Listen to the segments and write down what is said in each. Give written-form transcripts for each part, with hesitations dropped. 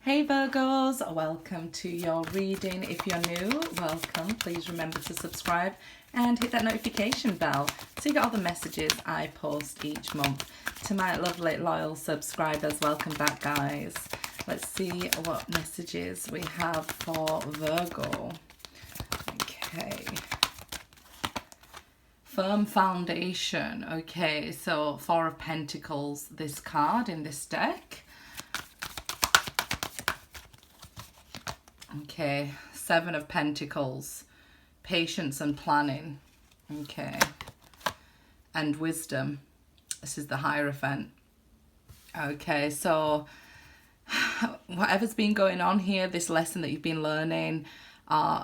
Hey Virgos, welcome to your reading. If you're new, welcome. Please remember to subscribe and hit that notification bell so you get all the messages I post each month. To my lovely loyal subscribers, welcome back guys. Let's see what messages we have for Virgo. Okay. Firm foundation. Okay, so Four of Pentacles, this card in this deck. Okay, Seven of Pentacles, patience and planning. Okay, and wisdom. This is the Hierophant. Okay, so whatever's been going on here, this lesson that you've been learning,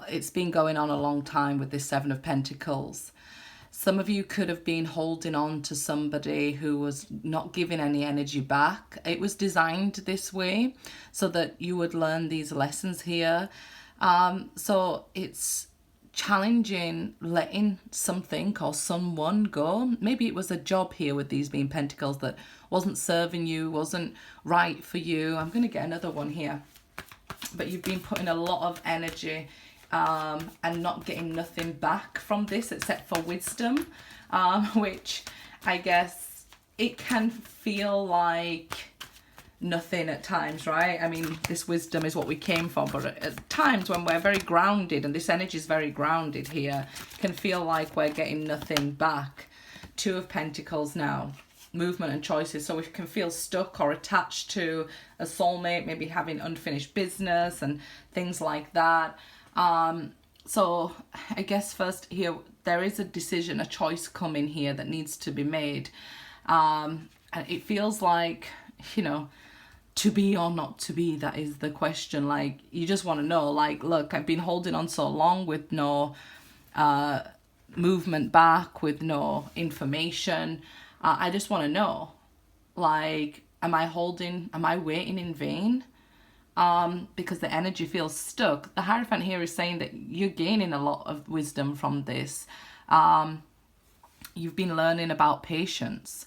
it's been going on a long time with this Seven of Pentacles. Some of you could have been holding on to somebody who was not giving any energy back. It was designed this way so that you would learn these lessons here. So it's challenging letting something or someone go. Maybe it was a job here with these being Pentacles that wasn't serving you, wasn't right for you. I'm going to get another one here. But you've been putting a lot of energy and not getting nothing back from this except for wisdom, which I guess it can feel like nothing at times, right? I mean, this wisdom is what we came for, but at times when we're very grounded, and this energy is very grounded here, can feel like we're getting nothing back. Two of Pentacles now, movement and choices. So we can feel stuck or attached to a soulmate, maybe having unfinished business and things like that. So I guess first here, there is a decision, a choice coming here that needs to be made. And it feels like, you know, to be or not to be, that is the question. Like, you just want to know, like, look, I've been holding on so long with no movement back, with no information. I just want to know, like, am I waiting in vain? Because the energy feels stuck. The Hierophant here is saying that you're gaining a lot of wisdom from this. You've been learning about patience.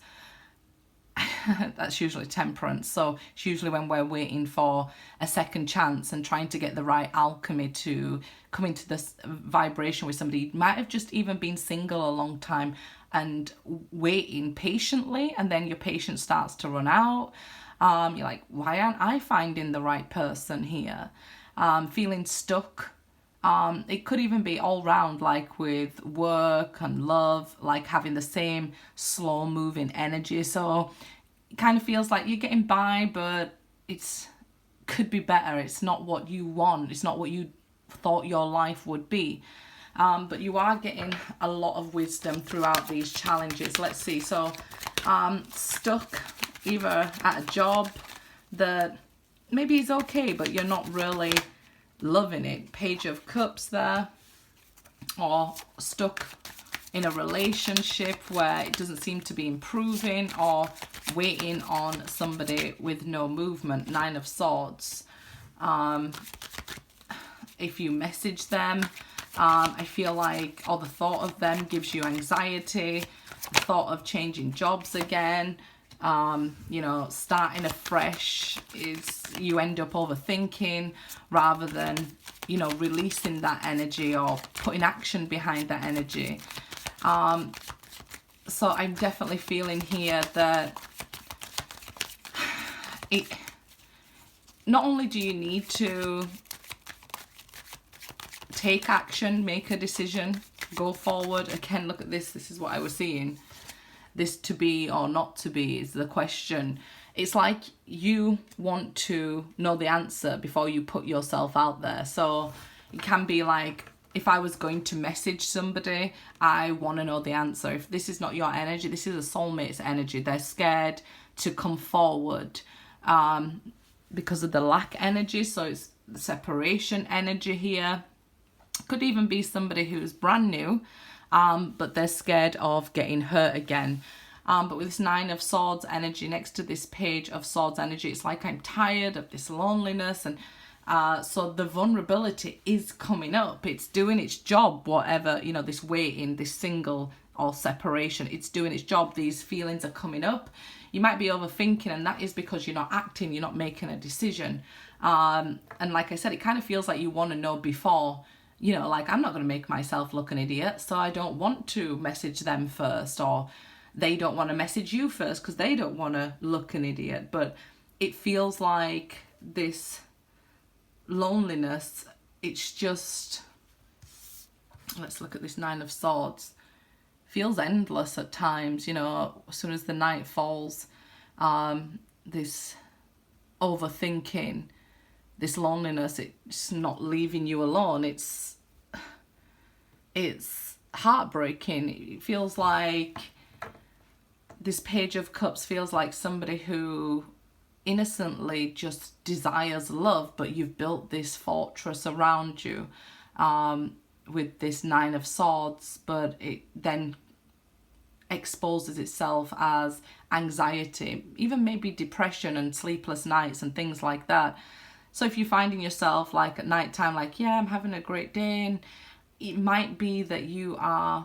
That's usually Temperance. So it's usually when we're waiting for a second chance and trying to get the right alchemy to come into this vibration with somebody. You might have just even been single a long time and waiting patiently, and then your patience starts to run out. You're like, why aren't I finding the right person here? Feeling stuck. It could even be all round, like with work and love, like having the same slow moving energy. So it kind of feels like you're getting by, but it's could be better. It's not what you want. It's not what you thought your life would be. But you are getting a lot of wisdom throughout these challenges. Let's see. So stuck either at a job that maybe is okay, but you're not really loving it. Page of Cups there. Or stuck in a relationship where it doesn't seem to be improving, or waiting on somebody with no movement. Nine of Swords. If you message them, I feel like, or the thought of them gives you anxiety. The thought of changing jobs again, you know, starting afresh, is you end up overthinking rather than, you know, releasing that energy or putting action behind that energy. So I'm definitely feeling here that not only do you need to take action, make a decision, go forward. Again, look at this. This is what I was seeing. This to be or not to be is the question. It's like you want to know the answer before you put yourself out there. So it can be like, if I was going to message somebody, I want to know the answer. If this is not your energy, this is a soulmate's energy. They're scared to come forward because of the lack energy. So it's the separation energy here. Could even be somebody who's brand new, but they're scared of getting hurt again. But with this Nine of Swords energy next to this Page of Swords energy, it's like I'm tired of this loneliness. And so the vulnerability is coming up. It's doing its job, whatever, you know, this waiting, this single or separation, it's doing its job. These feelings are coming up. you might be overthinking, and that is because you're not acting, you're not making a decision. And like I said, it kind of feels like you want to know before, you know, like, I'm not going to make myself look an idiot, so I don't want to message them first, or they don't want to message you first because they don't want to look an idiot. But it feels like this loneliness, it's just, let's look at this Nine of Swords, feels endless at times, you know, as soon as the night falls, this overthinking, this loneliness, it's not leaving you alone. It's heartbreaking. It feels like this Page of Cups feels like somebody who innocently just desires love, but you've built this fortress around you with this Nine of Swords, but it then exposes itself as anxiety, even maybe depression and sleepless nights and things like that. So if you're finding yourself like at nighttime, like, yeah, I'm having a great day, and it might be that you are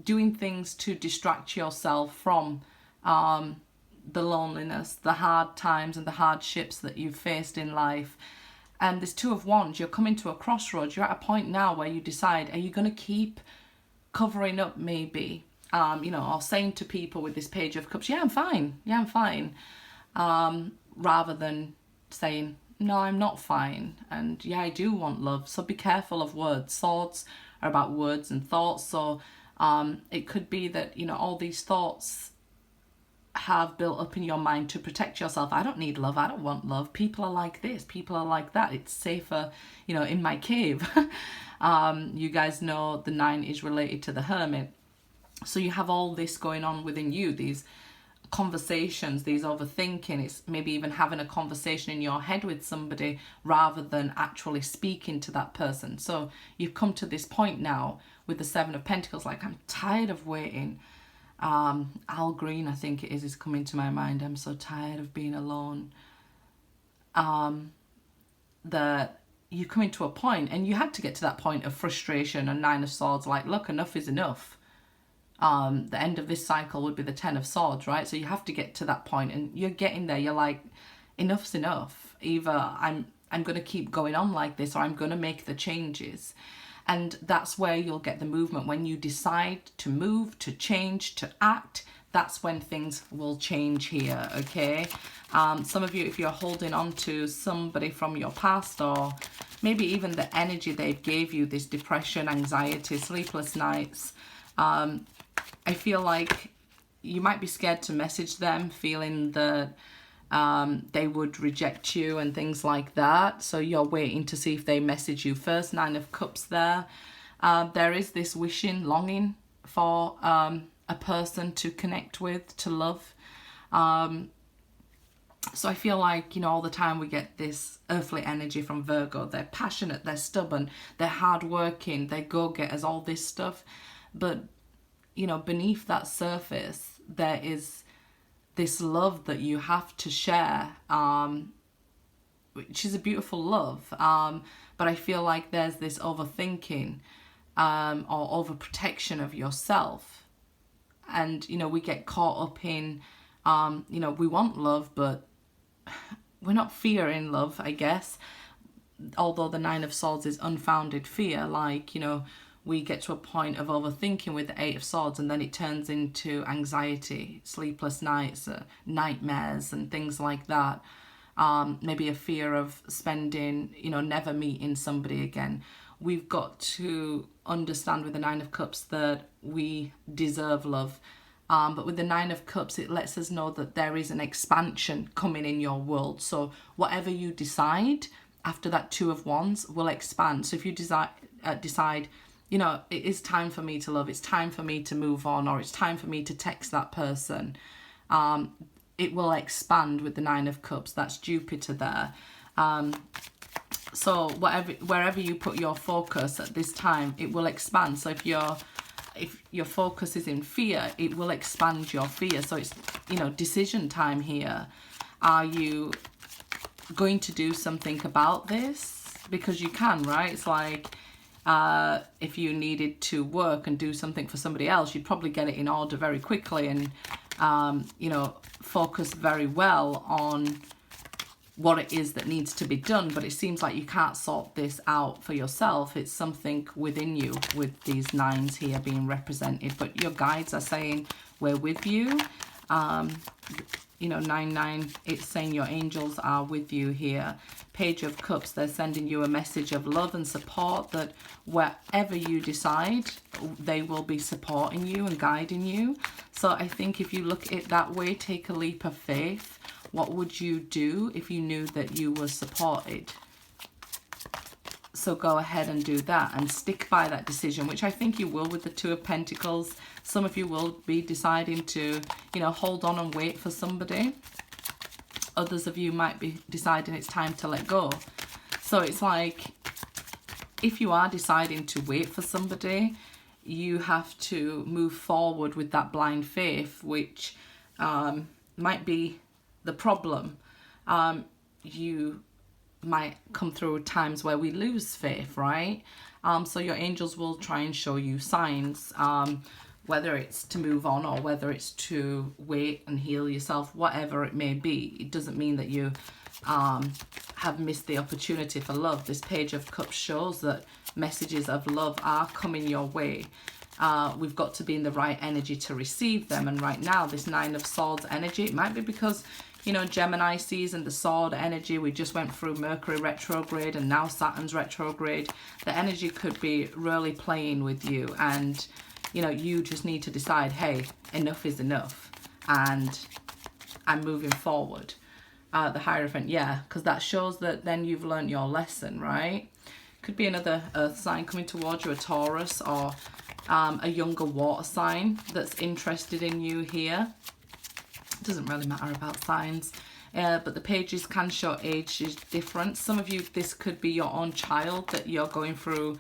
doing things to distract yourself from the loneliness, the hard times and the hardships that you've faced in life. And this Two of Wands, you're coming to a crossroads. You're at a point now where you decide, are you going to keep covering up maybe, you know, or saying to people with this Page of Cups, yeah, I'm fine. Yeah, I'm fine. Rather than saying, no, I'm not fine. And yeah, I do want love. So be careful of words. Swords are about words and thoughts. So it could be that, you know, all these thoughts have built up in your mind to protect yourself. I don't need love. I don't want love. People are like this. People are like that. It's safer, you know, in my cave. You guys know the 9 is related to the Hermit. So you have all this going on within you, these conversations, these overthinking. It's maybe even having a conversation in your head with somebody rather than actually speaking to that person. So you've come to this point now with the 7 of Pentacles, like, I'm tired of waiting. Al Green, I think it is coming to my mind. I'm so tired of being alone. That you come into a point, and you had to get to that point of frustration and 9 of Swords, like, look, enough is enough. The end of this cycle would be the 10 of Swords, right? So you have to get to that point, and you're getting there. You're like, enough's enough. Either I'm going to keep going on like this, or I'm going to make the changes. And that's where you'll get the movement. When you decide to move, to change, to act, that's when things will change here, okay? Some of you, if you're holding on to somebody from your past, or maybe even the energy they gave you, this depression, anxiety, sleepless nights, I feel like you might be scared to message them, feeling that they would reject you and things like that. So you're waiting to see if they message you first. 9 of Cups there. There is this wishing, longing for a person to connect with, to love. So I feel like, you know, all the time we get this earthly energy from Virgo. They're passionate, they're stubborn, they're hardworking, they're go-getters, all this stuff. But, you know, beneath that surface, there is this love that you have to share, which is a beautiful love. But I feel like there's this overthinking or overprotection of yourself. And, you know, we get caught up in, you know, we want love, but we're not fearing love, I guess. Although the 9 of Swords is unfounded fear, like, you know, we get to a point of overthinking with the 8 of Swords, and then it turns into anxiety, sleepless nights, nightmares and things like that. Maybe a fear of spending, you know, never meeting somebody again. We've got to understand with the 9 of Cups that we deserve love. But with the 9 of Cups, it lets us know that there is an expansion coming in your world. So whatever you decide after that 2 of Wands will expand. So if you decide, you know, it is time for me to love, it's time for me to move on, or it's time for me to text that person, it will expand with the 9 of Cups. That's Jupiter there. So wherever you put your focus at this time, it will expand. So if your focus is in fear, it will expand your fear. So it's, you know, decision time here. Are you going to do something about this? Because you can, right? It's like, if you needed to work and do something for somebody else, you'd probably get it in order very quickly and you know, focus very well on what it is that needs to be done, but it seems like you can't sort this out for yourself. It's something within you with these nines here being represented, but your guides are saying we're with you. You know, 9-9, it's saying your angels are with you here. Page of Cups, they're sending you a message of love and support, that wherever you decide, they will be supporting you and guiding you. So I think if you look at it that way, take a leap of faith. What would you do if you knew that you were supported? So go ahead and do that and stick by that decision, which I think you will with the Two of Pentacles. Some of you will be deciding to, you know, hold on and wait for somebody. Others of you might be deciding it's time to let go. So it's like, if you are deciding to wait for somebody, you have to move forward with that blind faith, which might be the problem. You might come through times where we lose faith, right? So your angels will try and show you signs, whether it's to move on or whether it's to wait and heal yourself, whatever it may be. It doesn't mean that you have missed the opportunity for love. This Page of Cups shows that messages of love are coming your way. We've got to be in the right energy to receive them. And right now, this Nine of Swords energy, it might be because, you know, Gemini season, the sword energy, we just went through Mercury retrograde and now Saturn's retrograde. The energy could be really playing with you, and, you know, you just need to decide, hey, enough is enough and I'm moving forward. The Hierophant, yeah, because that shows that then you've learned your lesson, right? Could be another earth sign coming towards you, a Taurus, or a younger water sign that's interested in you here. Doesn't really matter about signs, but the pages can show age is different. Some of you, this could be your own child that you're going through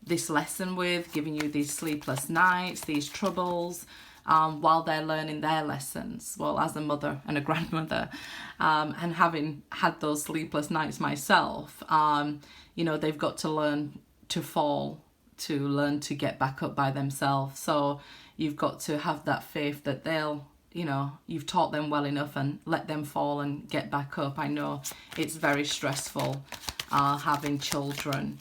this lesson with, giving you these sleepless nights, these troubles, while they're learning their lessons. Well, as a mother and a grandmother, and having had those sleepless nights myself, you know, they've got to learn to fall, to learn to get back up by themselves. So you've got to have that faith that they'll, you know, you've taught them well enough, and let them fall and get back up. I know it's very stressful having children.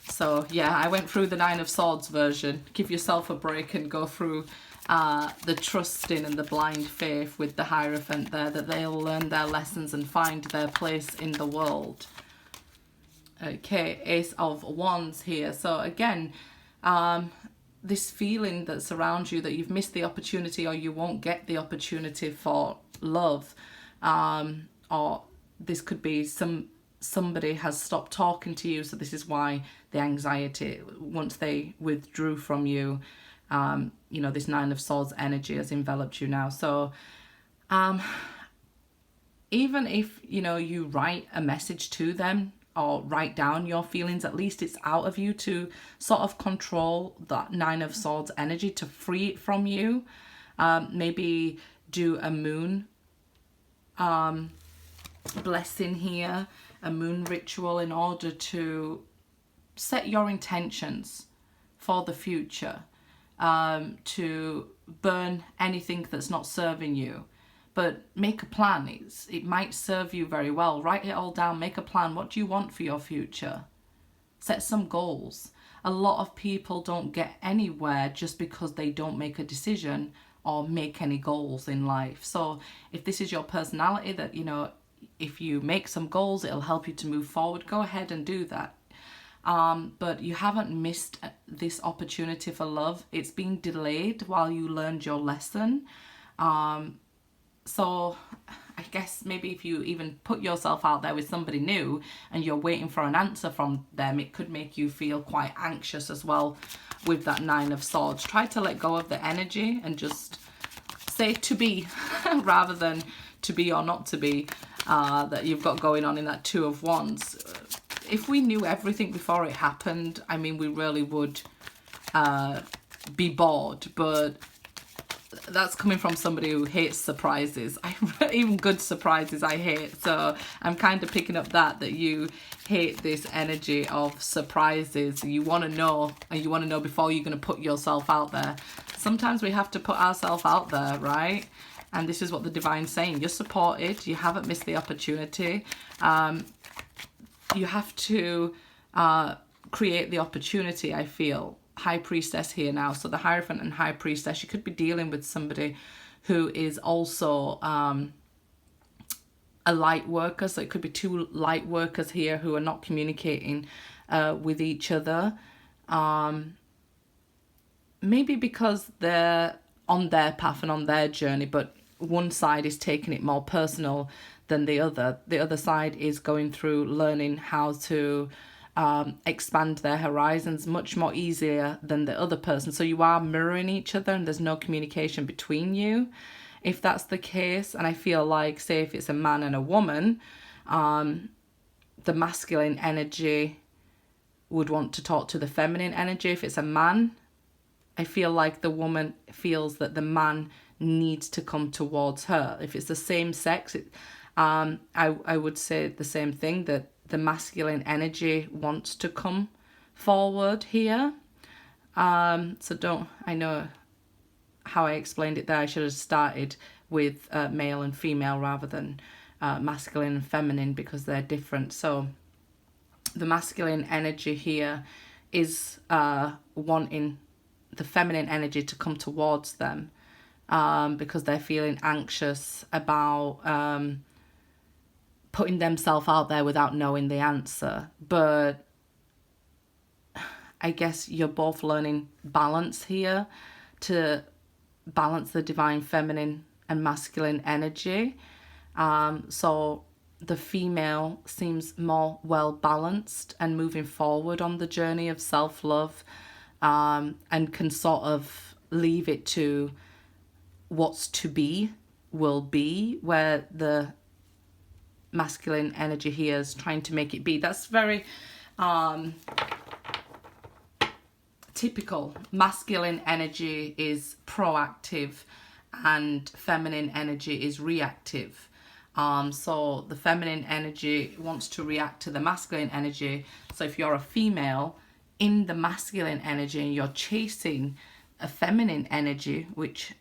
So yeah, I went through the Nine of Swords version. Give yourself a break and go through the trusting and the blind faith with the Hierophant there, that they'll learn their lessons and find their place in the world. Okay, Ace of Wands here. So again, this feeling that surrounds you that you've missed the opportunity, or you won't get the opportunity for love, or this could be somebody has stopped talking to you, so this is why the anxiety, once they withdrew from you, you know, this Nine of Swords energy has enveloped you now. So even if, you know, you write a message to them or write down your feelings, at least it's out of you to sort of control that Nine of Swords energy, to free it from you. Maybe do a moon blessing here, a moon ritual, in order to set your intentions for the future, to burn anything that's not serving you. But make a plan. It might serve you very well. Write it all down. Make a plan. What do you want for your future? Set some goals. A lot of people don't get anywhere just because they don't make a decision or make any goals in life. So if this is your personality, that, you know, if you make some goals, it'll help you to move forward, go ahead and do that. But you haven't missed this opportunity for love. It's been delayed while you learned your lesson. So I guess maybe if you even put yourself out there with somebody new and you're waiting for an answer from them, it could make you feel quite anxious as well with that Nine of Swords. Try to let go of the energy and just say to be rather than to be or not to be, that you've got going on in that Two of Wands. If we knew everything before it happened, I mean, we really would be bored, but that's coming from somebody who hates surprises. Even good surprises I hate. So I'm kind of picking up that you hate this energy of surprises. You want to know, and you want to know before you're going to put yourself out there. Sometimes we have to put ourselves out there, right? And this is what the divine's saying. You're supported. You haven't missed the opportunity. You have to create the opportunity, I feel. High Priestess here now. So the Hierophant and High Priestess, you could be dealing with somebody who is also a light worker. So it could be two light workers here who are not communicating with each other. Maybe because they're on their path and on their journey, but one side is taking it more personal than the other. The other side is going through learning how to expand their horizons much more easier than the other person. So you are mirroring each other and there's no communication between you. If that's the case, and I feel like, say if it's a man and a woman, the masculine energy would want to talk to the feminine energy. If it's a man, I feel like the woman feels that the man needs to come towards her. If it's the same sex, I would say the same thing, that the masculine energy wants to come forward here. So I know how I explained it there. I should have started with male and female rather than masculine and feminine, because they're different. So the masculine energy here is wanting the feminine energy to come towards them, because they're feeling anxious about putting themselves out there without knowing the answer. But I guess you're both learning balance here, to balance the divine feminine and masculine energy. So the female seems more well balanced and moving forward on the journey of self-love, and can sort of leave it to what's to be will be, where the masculine energy here is trying to make it be. That's very typical. Masculine energy is proactive and feminine energy is reactive. So the feminine energy wants to react to the masculine energy. So if you're a female in the masculine energy and you're chasing a feminine energy, which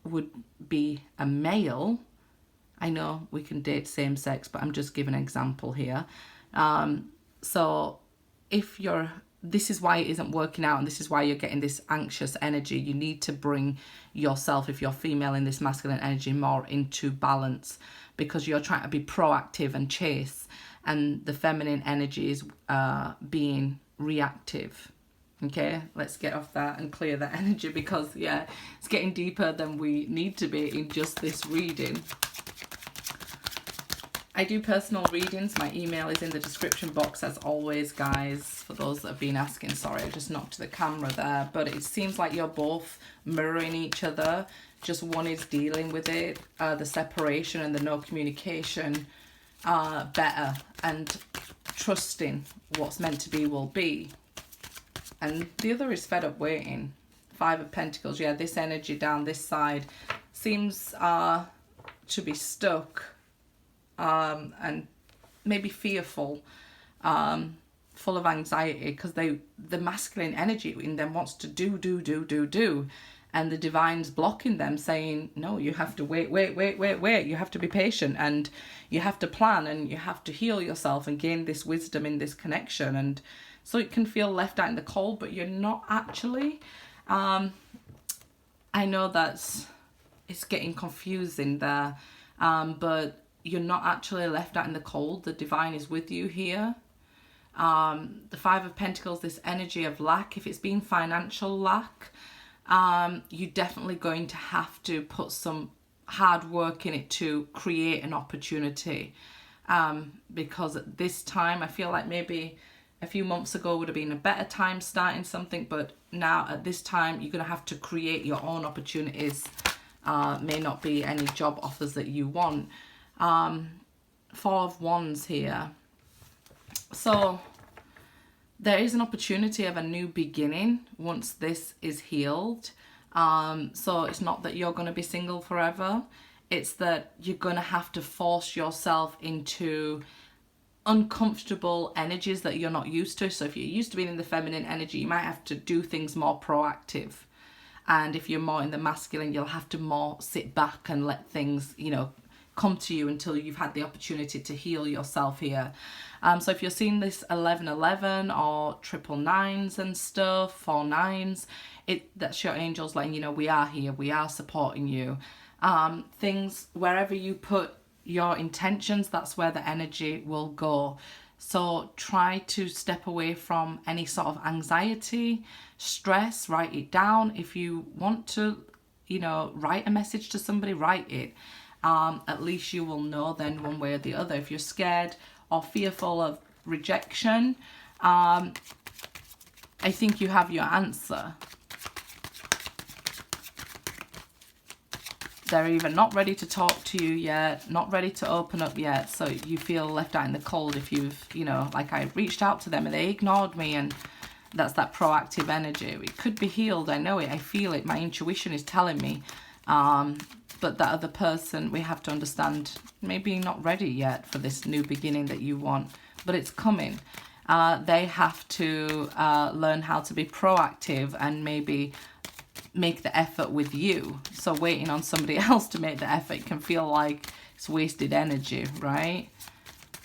would be a male, I know we can date same sex, but I'm just giving an example here. So if this is why it isn't working out, and this is why you're getting this anxious energy. You need to bring yourself, if you're female in this masculine energy, more into balance, because you're trying to be proactive and chase, and the feminine energy is being reactive. Okay, let's get off that and clear that energy, because yeah, it's getting deeper than we need to be in just this reading. I do personal readings. My email is in the description box as always, guys, for those that have been asking. Sorry, I just knocked the camera there. But it seems like you're both mirroring each other. Just one is dealing with it, the separation and the no communication better, and trusting what's meant to be will be. And the other is fed up waiting. 5 of Pentacles. Yeah, this energy down this side seems to be stuck. And maybe fearful, full of anxiety, because the masculine energy in them wants to do, and the divine's blocking them, saying, no, you have to wait, you have to be patient, and you have to plan, and you have to heal yourself and gain this wisdom in this connection. And so it can feel left out in the cold, but you're not actually. I know it's getting confusing there, but you're not actually left out in the cold. The divine is with you here. The 5 of Pentacles, this energy of lack. If it's been financial lack, you're definitely going to have to put some hard work in it to create an opportunity. Because at this time, I feel like maybe a few months ago would have been a better time starting something, but now at this time, you're going to have to create your own opportunities. May not be any job offers that you want. 4 of Wands here. So there is an opportunity of a new beginning once this is healed. So it's not that you're going to be single forever. It's that you're going to have to force yourself into uncomfortable energies that you're not used to. So if you're used to being in the feminine energy, you might have to do things more proactive. And if you're more in the masculine, you'll have to more sit back and let things, you know, come to you until you've had the opportunity to heal yourself here. So if you're seeing this 1111 or 999s and stuff, 49s, that's your angels letting you know we are here, we are supporting you. Things, wherever you put your intentions, that's where the energy will go. So try to step away from any sort of anxiety, stress, write it down. If you want to, you know, write a message to somebody, write it. At least you will know then one way or the other. If you're scared or fearful of rejection, I think you have your answer. They're either not ready to talk to you yet, not ready to open up yet, so you feel left out in the cold if you've, you know, like I reached out to them and they ignored me, and that's that proactive energy. It could be healed, I know it, I feel it, my intuition is telling me. But that other person, we have to understand, maybe not ready yet for this new beginning that you want, but it's coming. They have to learn how to be proactive and maybe make the effort with you. So waiting on somebody else to make the effort can feel like it's wasted energy, right?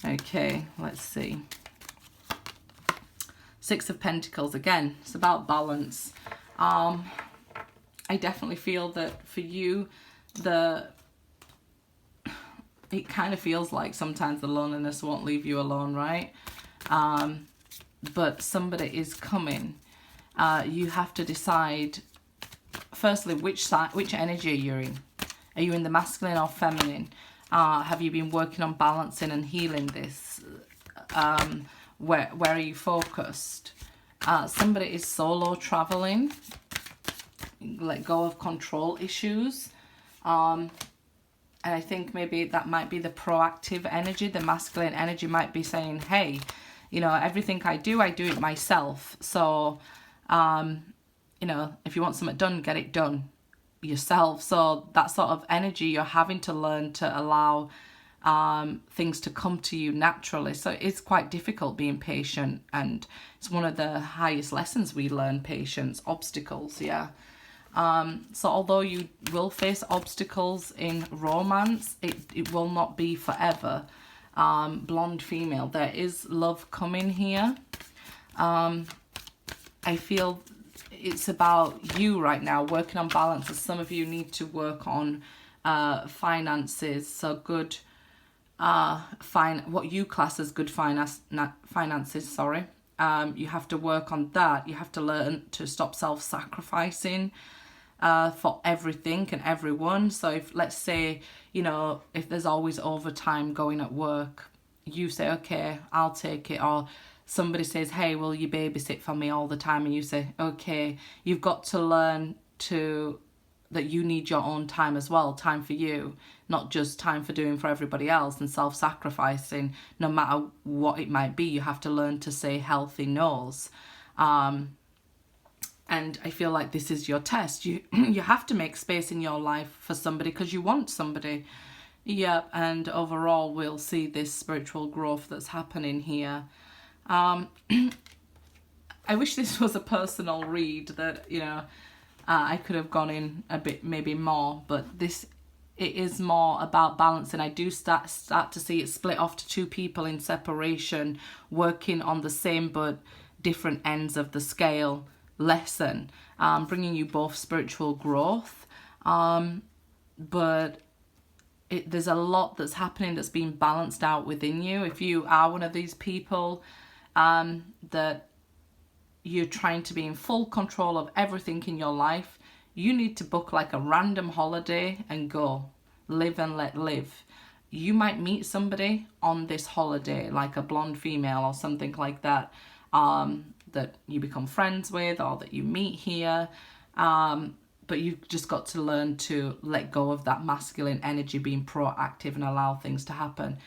Okay, let's see. Six of Pentacles, again, it's about balance. I definitely feel that for you, it kind of feels like sometimes the loneliness won't leave you alone, right? But somebody is coming. You have to decide, firstly, which energy you're in. Are you in the masculine or feminine? Have you been working on balancing and healing this? Where are you focused? Somebody is solo traveling. Let go of control issues. And I think maybe that might be the proactive energy. The masculine energy might be saying, hey, you know, everything I do it myself. So, you know, if you want something done, get it done yourself. So that sort of energy, you're having to learn to allow things to come to you naturally. So it's quite difficult being patient, and it's one of the highest lessons we learn, patience, obstacles, yeah. So although you will face obstacles in romance, it will not be forever. Blonde female, there is love coming here. I feel it's about you right now, working on balance. As some of you need to work on finances, so good, what you class as good finances, sorry. You have to work on that. You have to learn to stop self-sacrificing for everything and everyone. So if, let's say, you know, if there's always overtime going at work, you say, okay, I'll take it. Or somebody says, hey, will you babysit for me all the time? And you say, okay. You've got to learn that you need your own time as well, time for you, not just time for doing for everybody else and self-sacrificing. No matter what it might be, you have to learn to say healthy no's. And I feel like this is your test. You have to make space in your life for somebody because you want somebody. Yeah, and overall we'll see this spiritual growth that's happening here. I wish this was a personal read, that, you know, I could have gone in a bit maybe more, but it is more about balance, and I do start to see it split off to two people in separation, working on the same but different ends of the scale lesson, bringing you both spiritual growth, but there's a lot that's happening that's being balanced out within you. If you are one of these people that you're trying to be in full control of everything in your life, you need to book like a random holiday and go live and let live. You might meet somebody on this holiday, like a blonde female or something like that, that you become friends with or that you meet here. But you've just got to learn to let go of that masculine energy, being proactive and allow things to happen.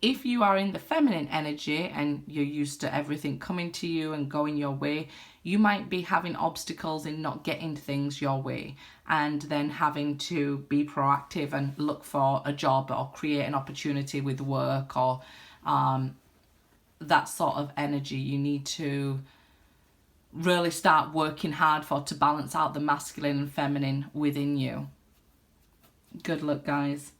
If you are in the feminine energy and you're used to everything coming to you and going your way, you might be having obstacles in not getting things your way, and then having to be proactive and look for a job or create an opportunity with work or that sort of energy. You need to really start working hard for to balance out the masculine and feminine within you. Good luck, guys.